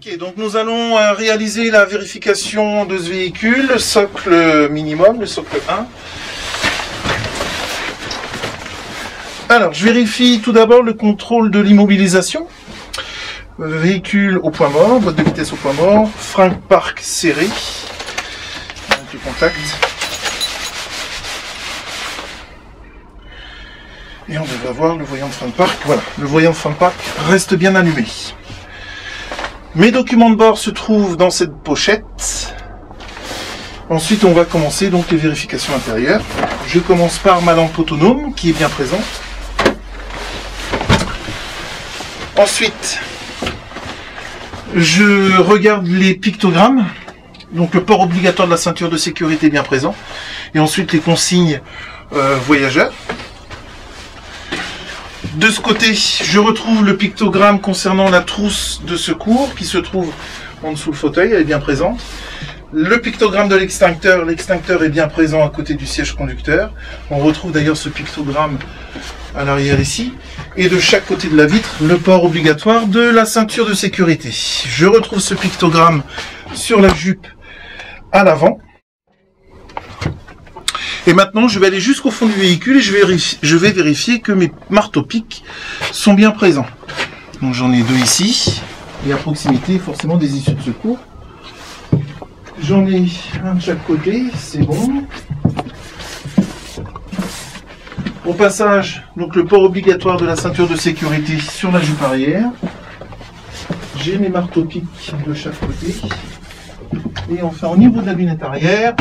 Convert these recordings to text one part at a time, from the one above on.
Ok, donc nous allons réaliser la vérification de ce véhicule, le socle minimum, le socle 1. Alors, je vérifie tout d'abord le contrôle de l'immobilisation. Véhicule au point mort, boîte de vitesse au point mort, frein parc serré, avec le contact. Et on va voir le voyant de frein de parc. Voilà, le voyant de frein de parc reste bien allumé. Mes documents de bord se trouvent dans cette pochette. Ensuite, on va commencer donc les vérifications intérieures. Je commence par ma lampe autonome qui est bien présente. Ensuite, je regarde les pictogrammes. Donc le port obligatoire de la ceinture de sécurité est bien présent. Et ensuite les consignes voyageurs. De ce côté, je retrouve le pictogramme concernant la trousse de secours qui se trouve en dessous le fauteuil, elle est bien présente. Le pictogramme de l'extincteur est bien présent à côté du siège conducteur. On retrouve d'ailleurs ce pictogramme à l'arrière ici. Et de chaque côté de la vitre, le port obligatoire de la ceinture de sécurité. Je retrouve ce pictogramme sur la jupe à l'avant. Et maintenant, je vais aller jusqu'au fond du véhicule et je vais vérifier que mes marteaux-pics sont bien présents. Donc j'en ai deux ici, et à proximité, forcément, des issues de secours. J'en ai un de chaque côté, c'est bon. Au passage, donc le port obligatoire de la ceinture de sécurité sur la jupe arrière. J'ai mes marteaux-pics de chaque côté. Et enfin, au niveau de la lunette arrière,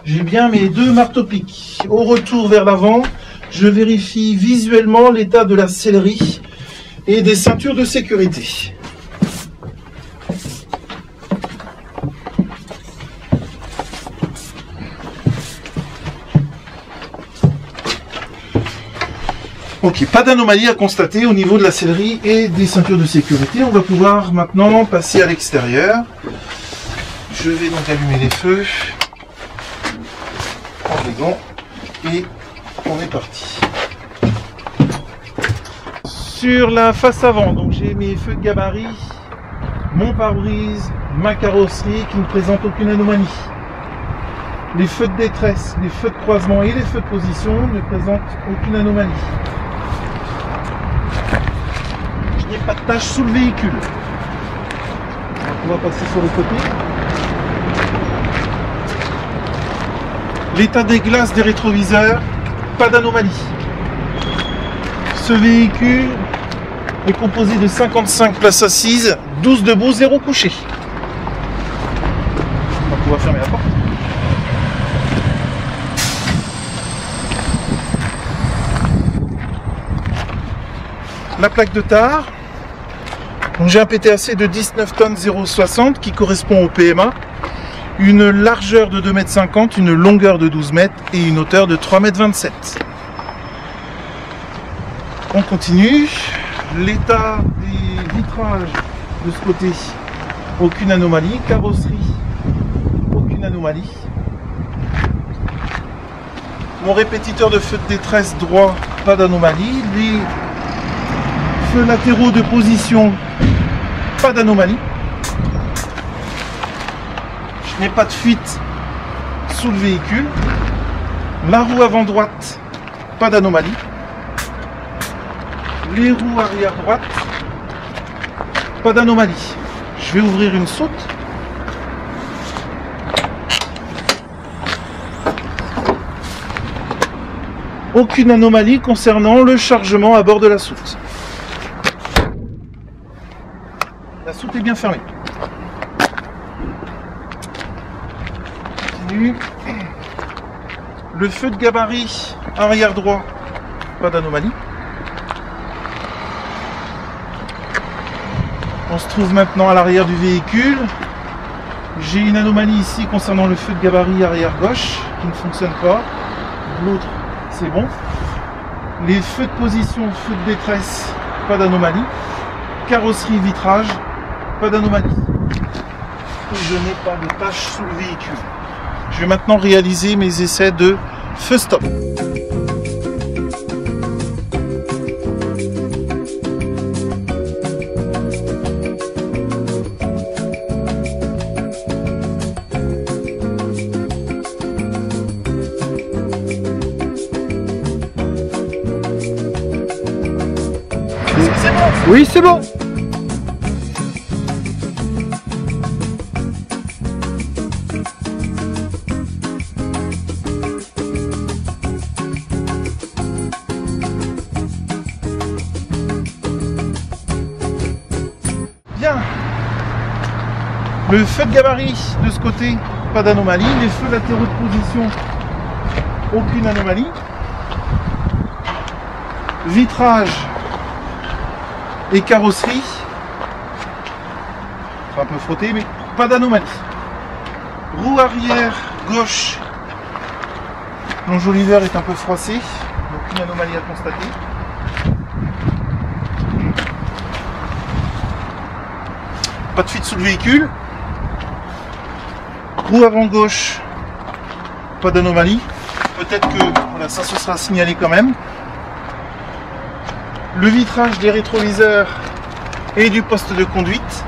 j'ai bien mes deux marteaux-pics. Au retour vers l'avant, je vérifie visuellement l'état de la sellerie et des ceintures de sécurité. Ok, pas d'anomalie à constater au niveau de la sellerie et des ceintures de sécurité. On va pouvoir maintenant passer à l'extérieur. Je vais donc allumer les feux. Et on est parti. Sur la face avant, donc j'ai mes feux de gabarit, mon pare-brise, ma carrosserie qui ne présente aucune anomalie. Les feux de détresse, les feux de croisement et les feux de position ne présentent aucune anomalie. Je n'ai pas de tache sous le véhicule. On va passer sur le côté. L'état des glaces des rétroviseurs, pas d'anomalie. Ce véhicule est composé de 55 places assises, 12 debout, 0 couché. On va pouvoir fermer la porte. La plaque de tare. J'ai un PTAC de 19 tonnes 0,60 qui correspond au PMA. Une largeur de 2,50 m, une longueur de 12 m et une hauteur de 3,27 m. On continue. L'état des vitrages de ce côté, aucune anomalie. Carrosserie, aucune anomalie. Mon répétiteur de feu de détresse droit, pas d'anomalie. Les feux latéraux de position, pas d'anomalie. Je n'ai pas de fuite sous le véhicule. La roue avant droite, pas d'anomalie. Les roues arrière droite, pas d'anomalie. Je vais ouvrir une soute. Aucune anomalie concernant le chargement à bord de la soute. La soute est bien fermée. Le feu de gabarit arrière droit, pas d'anomalie. On se trouve maintenant à l'arrière du véhicule. J'ai une anomalie ici concernant le feu de gabarit arrière gauche qui ne fonctionne pas. L'autre, c'est bon. Les feux de position, feux de détresse, pas d'anomalie. Carrosserie, vitrage, pas d'anomalie. Je n'ai pas de tache sous le véhicule. Je vais maintenant réaliser mes essais de feu stop. Oui, c'est bon. Bien. Le feu de gabarit de ce côté, pas d'anomalie. Les feux latéraux de position, aucune anomalie. Vitrage et carrosserie, un peu frotté, mais pas d'anomalie. Roue arrière gauche, l'enjoliveur est un peu froissé, donc une anomalie à constater. Pas de fuite sous le véhicule. Roue avant gauche, pas d'anomalie. Peut-être que voilà, ça se sera signalé quand même. Le vitrage des rétroviseurs et du poste de conduite,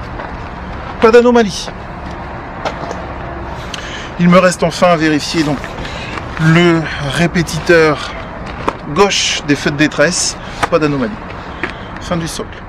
pas d'anomalie. Il me reste enfin à vérifier donc le répétiteur gauche des feux de détresse, pas d'anomalie. Fin du socle.